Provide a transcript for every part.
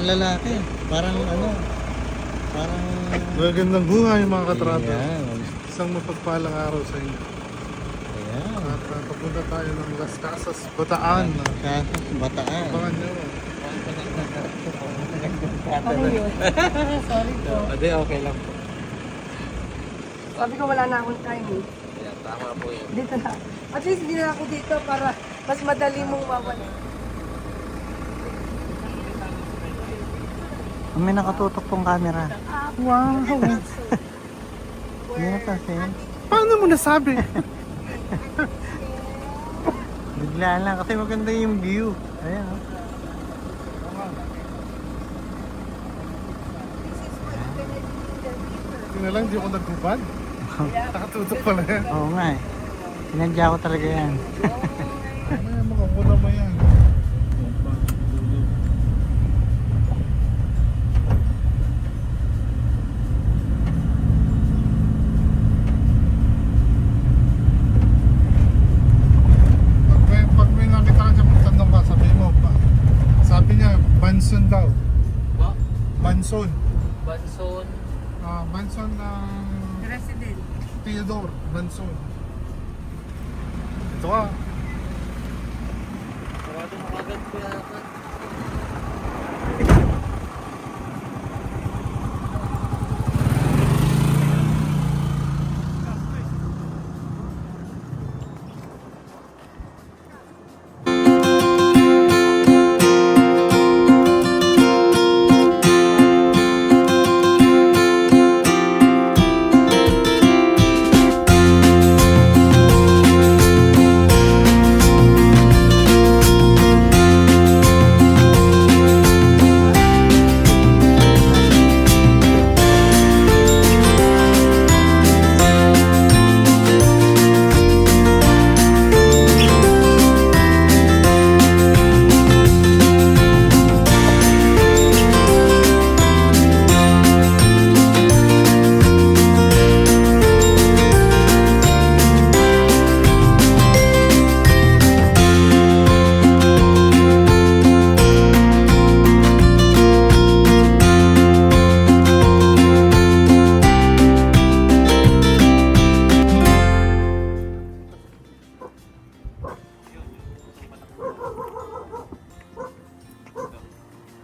lalaki. Parang ano, parang... Magandang buhay mga katrato. Ayan. Isang mapagpalang araw sa inyo. Ayan. At papunta tayo ng Las Casas, Bataan. Casas, Bataan. Abangan nyo. Ano yun? Sorry po. Ade, okay lang po. Sabi ko wala na akong time eh. Ayan, tama po yun. Dito na. At least hindi na ako dito para mas madali mong mawala. May nakatutok pong camera. Wow! Hindi na kasi. Paano mo nasabi? Bigla lang kasi maganda yung view. Ayan, oh. Yun na lang, di ako naghubad. Nakatutok pala yan. Oo nga eh. Sinadya ko talaga yan. Ay, mga mula mo yan. Pag may nakita ka dyan, magtanong ka, sabi mo, sabi niya, Banson daw. Ba? Banson. Banson. Banson Resident. Theodore Banson. Ito ka. Sarado makagad ko yata.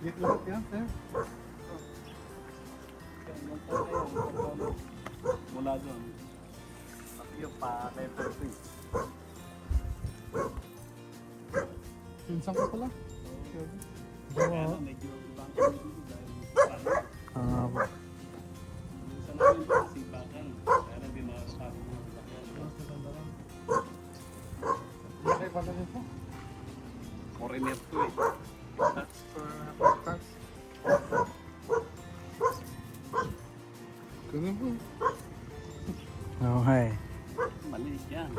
Yan lahat yan, sir. Mula doon. Pati yung pa-letter 3. Pinsan ko pala. Kaya lang, medyo ibang dahil Ah, sa namin kasi bakan. Kaya lang di makasabi mo. Laki pala nito. Foreigner to eh. That's for tax. Ganun po. okay. Mali yan.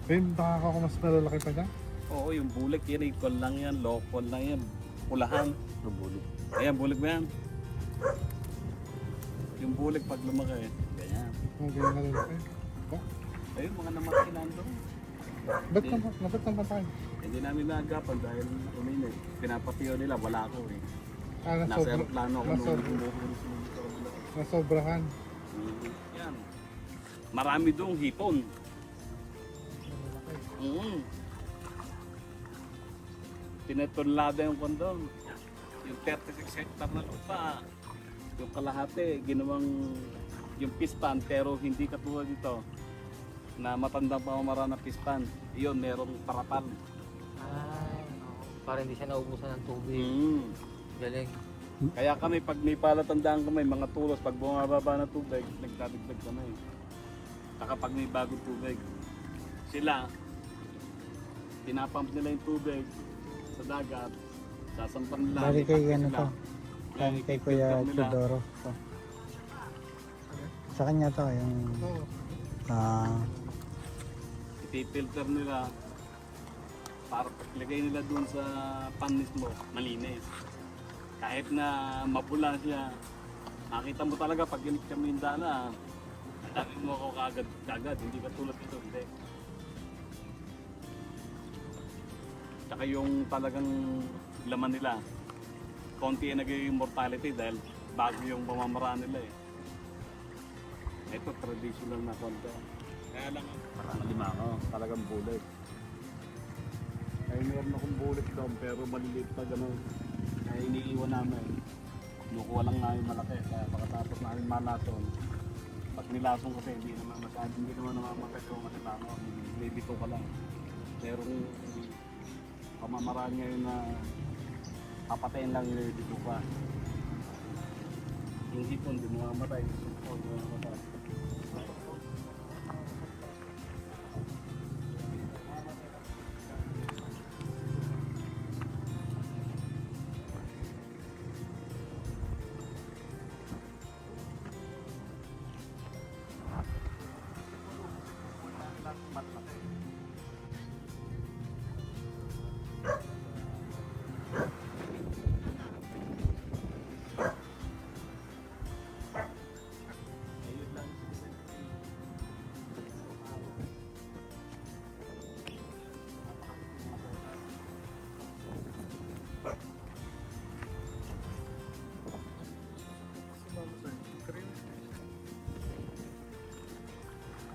Ben, baka ako mas malalaki pa dyan. Oo, yung bulik yan. Equal lang yan. Local lang yan. Pulahan. Bulik. Ayan, bulik ba yan? Yung bulik pag lumaki. Ganyan. Kung ganyan malalaki. Oh, Ayun, mga namatay nandun. ba't naman tayo? Hindi namin naagapan dahil uminit. Pinapatiyo nila, wala ako eh. Nasa Nasobra, aeroplano ako nung bumubulis mo dito. nasobrahan. Yan. Marami doong hipon. Tinatonlada yung kondom. Yung 36 hectare na lupa. Yung kalahati, ginawang yung pispan pero hindi katulad dito na matandang pamamaraan ng pispan. Iyon, merong parapal. Para hindi siya naubusan ng tubig. Galing. Kaya kami, pag may palatandaan kami, mga tulos, pag bumababa na tubig, nagdadagdag kami. Saka pag may bagong tubig, sila, pinapump nila yung tubig sa dagat, sasampan nila. Bali kay ipakita ano sila. to. Kaya kay Kuya Filter nila. Chudoro. To. Sa kanya to, yung... Oo. Ipipilter nila para paglagay nila dun sa pan mismo, malinis. Kahit na mapula siya, makita mo talaga pag init kami yung dala, dami mo ako kagad, hindi ka tulad ito, hindi. Tsaka yung talagang laman nila, konti ang nagiging mortality dahil bago yung pamamaraan nila eh. Ito traditional na konti. Kaya lang parang lima ko, talagang bullet. Ay meron akong bullet doon pero maliliit na gano'n. Kaya iniiwan namin. Kinukuha lang namin malaki. Kaya pagkatapos namin malason, pag nilason kasi hindi naman namamatay yung masilango. Bibito ka lang. Merong pamamaraan ngayon na papatayin lang yung bibito ka. Yung hipon, di mo mamatay. Yung hipon, di mo mamatay.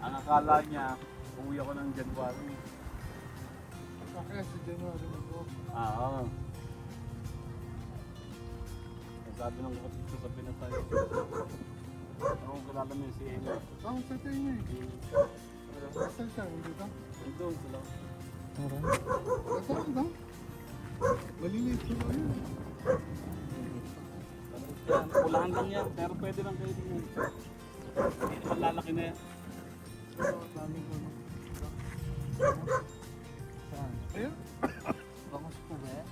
Ang akala niya, uwi ako ng January. Kaya si January mag-o. Oo. Sabi ng kapatid ko sa Pinatay. Ako kilala mo yung si Amy. Sa tayo niya eh. Saan siya? Hindi ka? Doon sila. Saan ka? Maliliit ko ba yun? Ulahan lang yan, pero pwede lang kayo din. Hindi naman lalaki na yan. Daming ko. Saan? Ayun. Bangos po ba yan?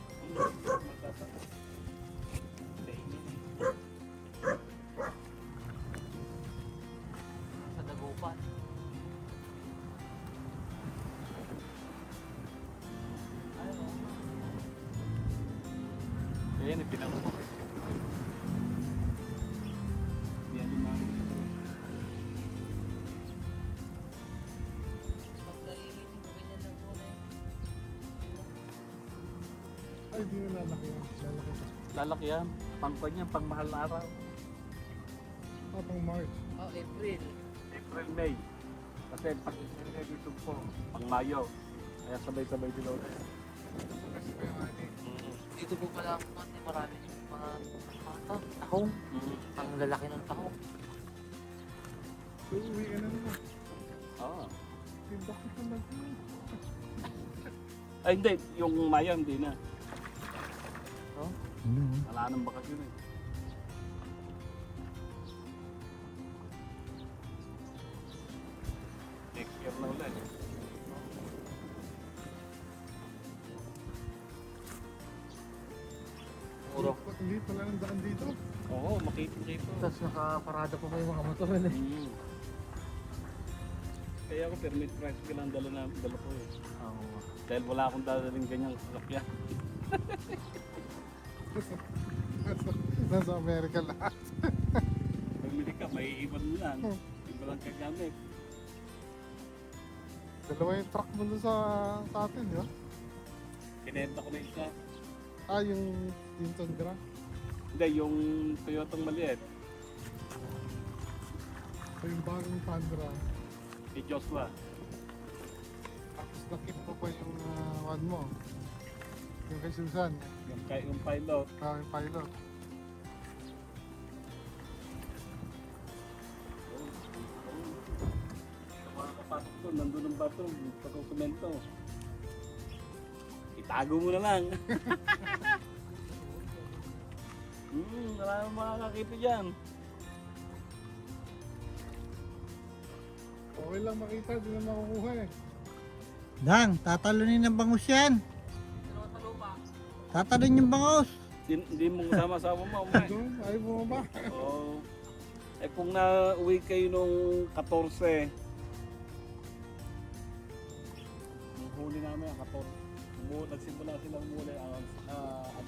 Sa Dagupan. Ayan, ipinango ko. Yan yung mga... Ay, di na lalaki yan. Lalaki pa. Lalaki yan. Pang-pan yan, pang-mahal na araw. Pang March. Oh, April. April, May. Kasi pag dito po, pang-Mayo. Kaya sabay-sabay din ako. Kasi kaya nga eh. Dito po pala ako konti, marami yung mga tahong. Ang lalaki ng tahong. So, uwi ka na naman. Oo. Bakit ka nag Ay hindi, yung Mayo hindi na. Oh? Wala nang bakasyon eh. Next year na ulit. Muro. Hindi pala ng daan dito. Oo, makikita. Tapos nakaparada pa kayo mga motor na eh. Kaya ako permit price ko lang dala ko eh. Oo. Dahil wala akong dadaling ganyang sasakyan. Nasa Amerika lahat. Pagmili ka, maiiwan mo lang. Hindi mo lang kagamit. Dalawa yung truck mo doon sa atin, di ba? Kinenta ko na isa. Ah, yung Tundra. Hindi, yung Toyotang maliit. So yung bagong Tundra. Ni Joshua. Tapos nakip mo pa yung one mo. Yung kay Susan. Yung pilot. Yung pilot. Mga kapasok ko, nandun ang bato, pagkong semento. Itago mo na lang. Wala nang makakakita dyan. Okay lang makita, di na makukuha eh. Dang, tatalunin ng bangus yan. Tatalon yung bangus. Hindi mo kasama sa mo, umay. Doon, ayaw mo ba? Oo. Eh kung nauwi kayo nung 14, nung huli namin ang 14, nagsimula silang muli ang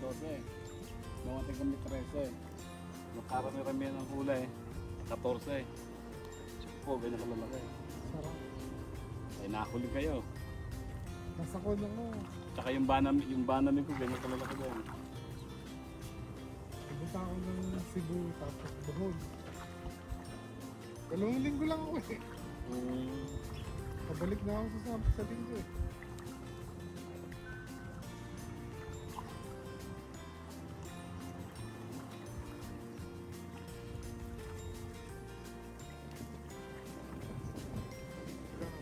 12. Namatay kami 13. Nung karami-rami ng huli, 14. Po, ganyan kalalaki. Sarap. Ay nahuli kayo. Nasa kulong ko. Tsaka yung banami ko, ganyan kalalaki doon. pumunta ako ng Cebu tapos Bohol. 2 linggo lang ako eh. Pabalik na ako sa linggo eh.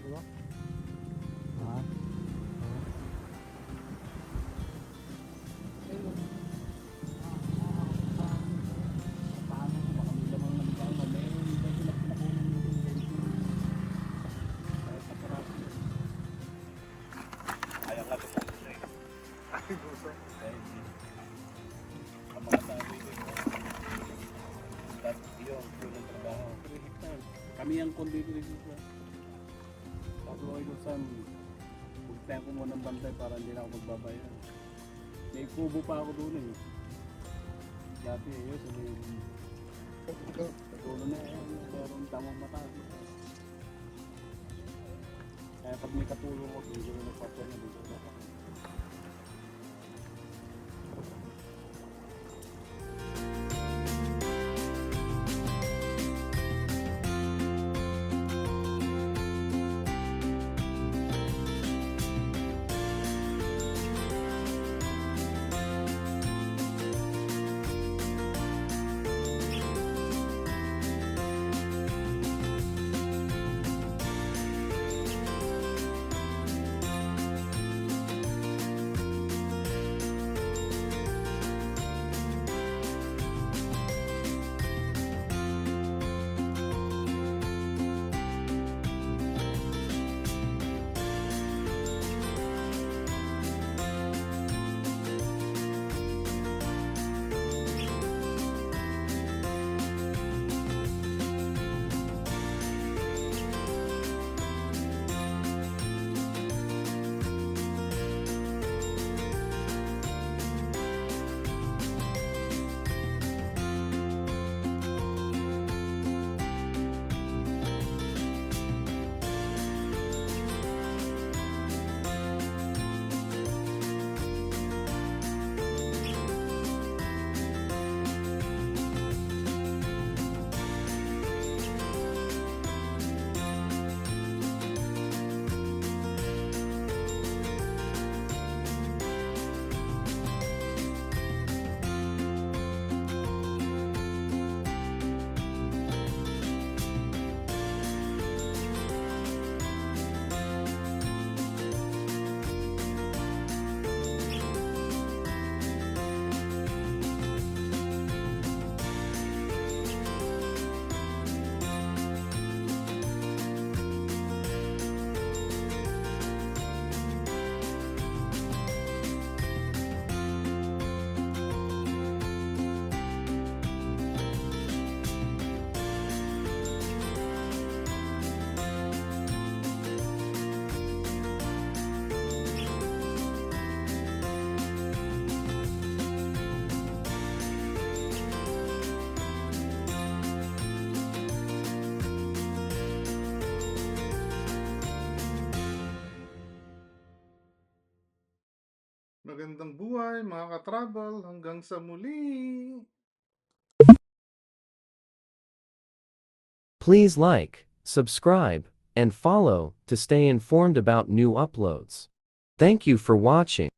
Diba? Ha? Ayaw nga ito po eh. Ay, gusto. Ang mga sabi ko yun ng trabaho. 3 hectares. Kami ang kondito dito sa Pablo ko sa bugtayan ko muna ng bantay para hindi na ako magbabayan. May kubo pa ako doon eh. Dati yun, sabi sa dulo na yun, meron tamang mataas. Kaya pag may katulong ko, hindi ko nagpapaya na dito na ako. Magandang buhay mga ka-travel, hanggang sa muli! Please like, subscribe, and follow to stay informed about new uploads. Thank you for watching.